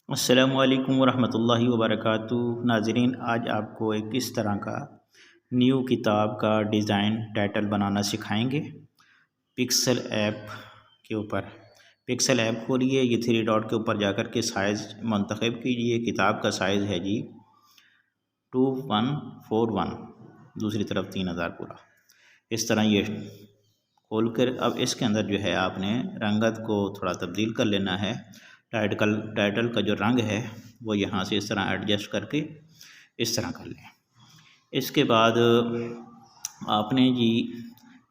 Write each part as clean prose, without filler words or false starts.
अस्सलामुअलैकुम वरहमतुल्लाहि वबरकातुहू। नाज़रीन, आज आपको एक इस तरह का न्यू किताब का डिज़ाइन टाइटल बनाना सिखाएंगे पिक्सल ऐप के ऊपर। पिक्सल ऐप खोलिए, ये थ्री डॉट के ऊपर जाकर के साइज़ मंतखब कीजिए। किताब का साइज़ है जी 2141, दूसरी तरफ 3000 पूरा। इस तरह ये खोल कर अब इसके अंदर जो है आपने रंगत को थोड़ा तब्दील कर लेना है। टाइटल का जो रंग है वो यहाँ से इस तरह एडजस्ट करके इस तरह कर लें। इसके बाद आपने जी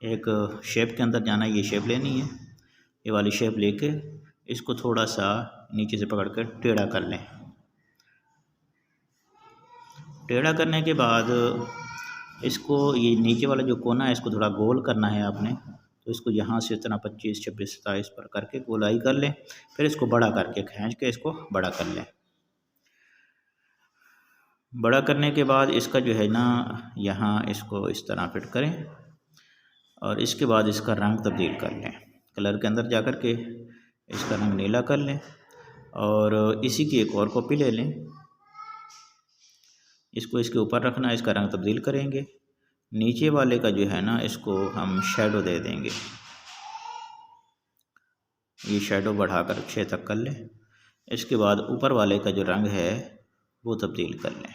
एक शेप के अंदर जाना है, ये शेप लेनी है। ये वाली शेप लेके इसको थोड़ा सा नीचे से पकड़ कर टेढ़ा कर लें। टेढ़ा करने के बाद इसको ये नीचे वाला जो कोना है इसको थोड़ा गोल करना है आपने। तो इसको यहाँ से इस तरह 25, 26, 27 पर करके गोलाई कर लें। फिर इसको बड़ा करके खींच के इसको बड़ा कर लें। बड़ा करने के बाद इसका जो है ना यहाँ इसको इस तरह फिट करें और इसके बाद इसका रंग तब्दील कर लें। कलर के अंदर जा कर के इसका रंग नीला कर लें और इसी की एक और कॉपी ले लें। इसको इसके ऊपर रखना, इसका रंग तब्दील करेंगे। नीचे वाले का जो है ना इसको हम शेडो दे देंगे। ये शेडो बढ़ाकर 6 तक कर लें। इसके बाद ऊपर वाले का जो रंग है वो तब्दील कर लें।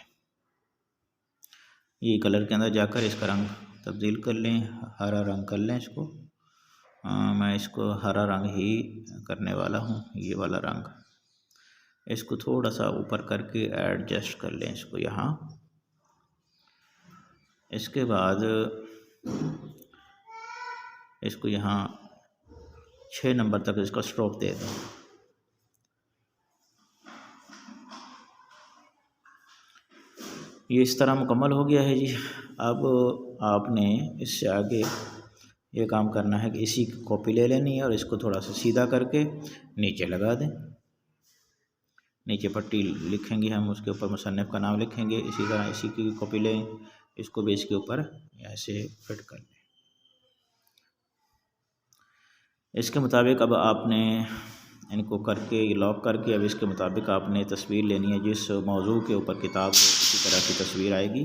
ये कलर के अंदर जाकर इसका रंग तब्दील कर लें, हरा रंग कर लें इसको। मैं इसको हरा रंग ही करने वाला हूँ। ये वाला रंग इसको थोड़ा सा ऊपर करके एडजस्ट कर लें इसको यहाँ। इसके बाद इसको यहाँ 6 नंबर तक इसका स्ट्रोक दे दें। ये इस तरह मुकम्मल हो गया है जी। अब आपने इससे आगे ये काम करना है कि इसी की कॉपी ले लेनी है और इसको थोड़ा सा सीधा करके नीचे लगा दें। नीचे पट्टी लिखेंगे हम, उसके ऊपर मुसन्निफ़ का नाम लिखेंगे। इसी तरह इसी की कॉपी लें, इसको भी इसके ऊपर ऐसे फिट कर लें। इसके मुताबिक अब आपने इनको करके लॉक करके अब इसके मुताबिक आपने तस्वीर लेनी है। जिस मौजू के ऊपर किताब हो उसी तरह की तस्वीर आएगी।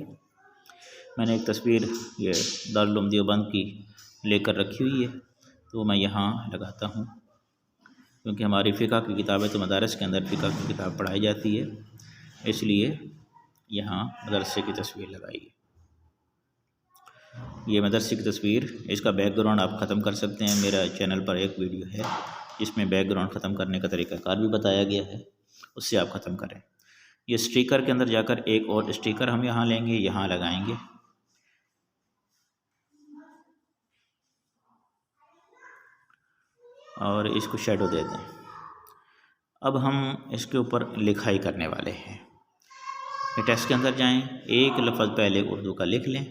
मैंने एक तस्वीर ये दारुल उलूम देवबंद की लेकर रखी हुई है, तो मैं यहाँ लगाता हूँ क्योंकि हमारी फ़िक़ह की किताबें तो मदारस के अंदर फ़िक़ह की किताब पढ़ाई जाती है, इसलिए यहाँ मदरसे की तस्वीर लगाई है। ये मदरसे की तस्वीर, इसका बैकग्राउंड आप ख़त्म कर सकते हैं। मेरा चैनल पर एक वीडियो है जिसमें बैकग्राउंड ख़त्म करने का तरीक़ाकार भी बताया गया है, उससे आप ख़त्म करें। ये स्टिकर के अंदर जाकर एक और स्टिकर हम यहाँ लेंगे, यहाँ लगाएंगे। और इसको शेडो दे दें। अब हम इसके ऊपर लिखाई करने वाले हैं। टेक्स्ट के अंदर जाएं, एक लफ्ज़ पहले उर्दू का लिख लें।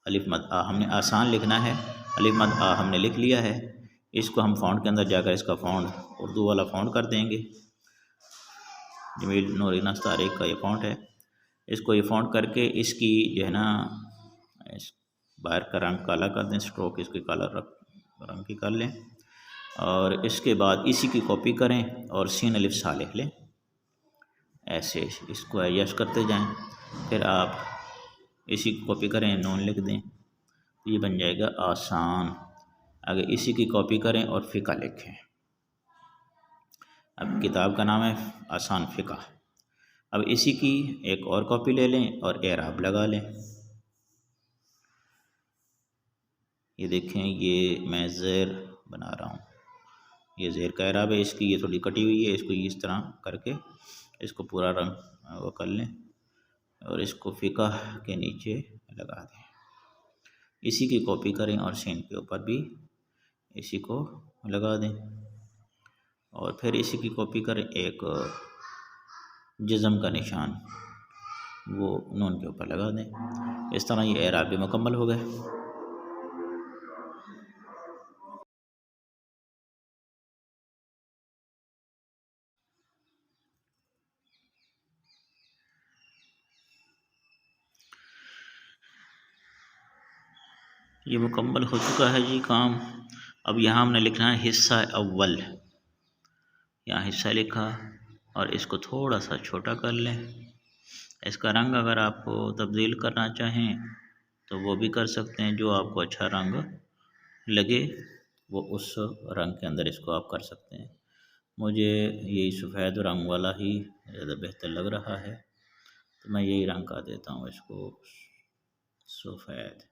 अलिफ मद आ हमने आसान लिखना है। अलिफ मद आ हमने लिख लिया है। इसको हम फ़ॉन्ट के अंदर जाकर इसका फ़ॉन्ट उर्दू वाला फ़ॉन्ट कर देंगे। जमील नूरीन तारिक का ये फ़ॉन्ट है। इसको ये फ़ॉन्ट करके इसकी जो है ना बाहर का रंग काला कर दें, स्ट्रोक इसकी काला रंग की कर लें और इसके बाद इसी की कॉपी करें और सीन अलिफ सा लिख लें। ऐसे इसको एडजस्ट करते जाएं। फिर आप इसी की कॉपी करें, नून लिख दें, ये बन जाएगा आसान। अगर इसी की कॉपी करें और फ़िक़ा लिखें। अब किताब का नाम है आसान फ़िक़ा। अब इसी की एक और कॉपी ले लें और एराब लगा लें। ये देखें, ये मैं ज़ेर बना रहा हूँ, ये ज़ेर का एराब है। इसकी ये थोड़ी कटी हुई है, इसको इस तरह करके इसको पूरा रंग वो कर लें और इसको फ़िक़ा के नीचे लगा दें। इसी की कॉपी करें और सीन के ऊपर भी इसी को लगा दें और फिर इसी की कॉपी करें, एक जिज़म का निशान वो नून के ऊपर लगा दें। इस तरह ये एराब भी मुकम्मल हो गए। ये मुकम्मल हो चुका है जी काम। अब यहाँ हमने लिखना है हिस्सा अव्वल। यहाँ हिस्सा लिखा और इसको थोड़ा सा छोटा कर लें। इसका रंग अगर आपको तब्दील करना चाहें तो वो भी कर सकते हैं, जो आपको अच्छा रंग लगे वो उस रंग के अंदर इसको आप कर सकते हैं। मुझे यही सफ़ेद रंग वाला ही ज़्यादा बेहतर लग रहा है, तो मैं यही रंग का देता हूँ इसको सफ़ेद।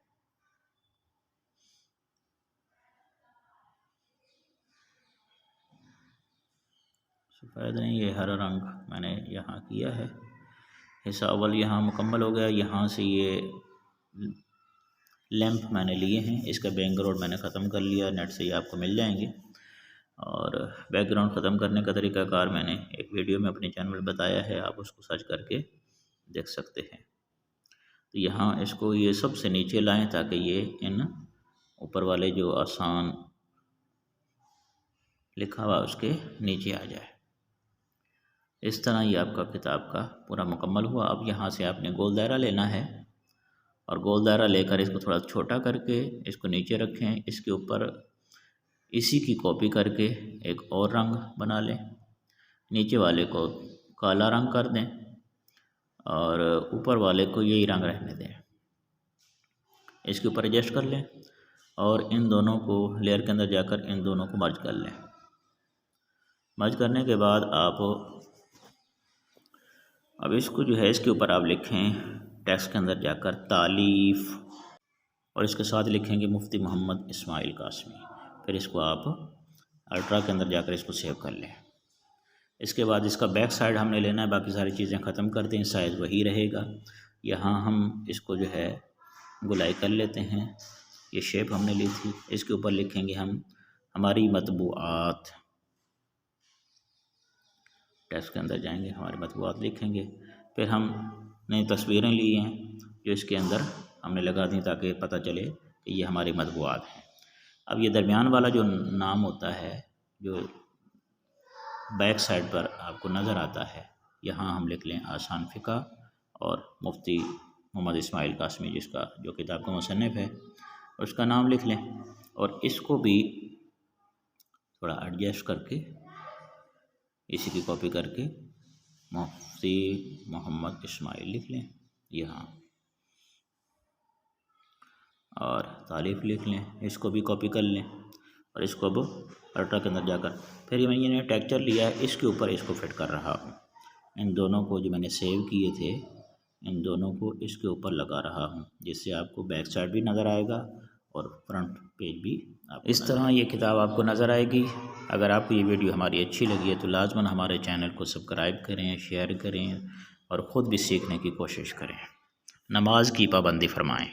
सफ़ेद नहीं, ये हरा रंग मैंने यहाँ किया है। हिस्सा अव्वल यहाँ मुकम्मल हो गया। यहाँ से ये लैंप मैंने लिए हैं, इसका बैकग्राउंड मैंने ख़त्म कर लिया, नेट से ही आपको मिल जाएंगे। और बैकग्राउंड ख़त्म करने का तरीक़ाकार मैंने एक वीडियो में अपने चैनल में बताया है, आप उसको सर्च करके देख सकते हैं। तो यहाँ इसको ये सबसे नीचे लाएं ताकि ये इन ऊपर वाले जो आसान लिखा हुआ उसके नीचे आ जाए। इस तरह ये आपका किताब का पूरा मुकम्मल हुआ। अब यहाँ से आपने गोल दायरा लेना है और गोल दायरा लेकर इसको थोड़ा छोटा करके इसको नीचे रखें। इसके ऊपर इसी की कॉपी करके एक और रंग बना लें, नीचे वाले को काला रंग कर दें और ऊपर वाले को यही रंग रहने दें। इसके ऊपर एडजस्ट कर लें और इन दोनों को लेयर के अंदर जाकर इन दोनों को मर्ज कर लें। मर्ज करने के बाद आप अब इसको जो है इसके ऊपर आप लिखें टेक्स्ट के अंदर जाकर तालीफ़, और इसके साथ लिखेंगे मुफ्ती मोहम्मद इस्माइल कासमी। फिर इसको आप अल्ट्रा के अंदर जाकर इसको सेव कर लें। इसके बाद इसका बैक साइड हमने लेना है, बाकी सारी चीज़ें ख़त्म कर दें, साइज़ वही रहेगा। यहाँ हम इसको जो है गुलाई कर लेते हैं, ये शेप हमने ली थी। इसके ऊपर लिखेंगे हम हमारी मतबूआत, टेक्स्ट के अंदर जाएंगे, हमारी मतबूआत लिखेंगे। फिर हमने तस्वीरें ली हैं जो इसके अंदर हमने लगा दी ताकि पता चले कि ये हमारी मतबूआत हैं। अब ये दरमियान वाला जो नाम होता है जो बैक साइड पर आपको नज़र आता है, यहाँ हम लिख लें आसान फ़िक़ा और मुफ्ती मोहम्मद इस्माइल कासमी जिसका जो किताब का मुसन्निफ़ है उसका नाम लिख लें। और इसको भी थोड़ा एडजस्ट करके इसी की कॉपी करके मुफ्ती मोहम्मद इस्माइल लिख लें यहाँ, और तालीफ़ लिख लें, इसको भी कॉपी कर लें और इसको अब अल्ट्रा के अंदर जाकर फिर मैंने टेक्सचर लिया है, इसके ऊपर इसको फिट कर रहा हूँ। इन दोनों को जो मैंने सेव किए थे इन दोनों को इसके ऊपर लगा रहा हूँ, जिससे आपको बैक साइड भी नज़र आएगा और फ्रंट पेज भी इस तरह ये किताब आपको नज़र आएगी। अगर आपको ये वीडियो हमारी अच्छी लगी है तो लाजमन हमारे चैनल को सब्सक्राइब करें, शेयर करें और ख़ुद भी सीखने की कोशिश करें। नमाज की पाबंदी फरमाएं।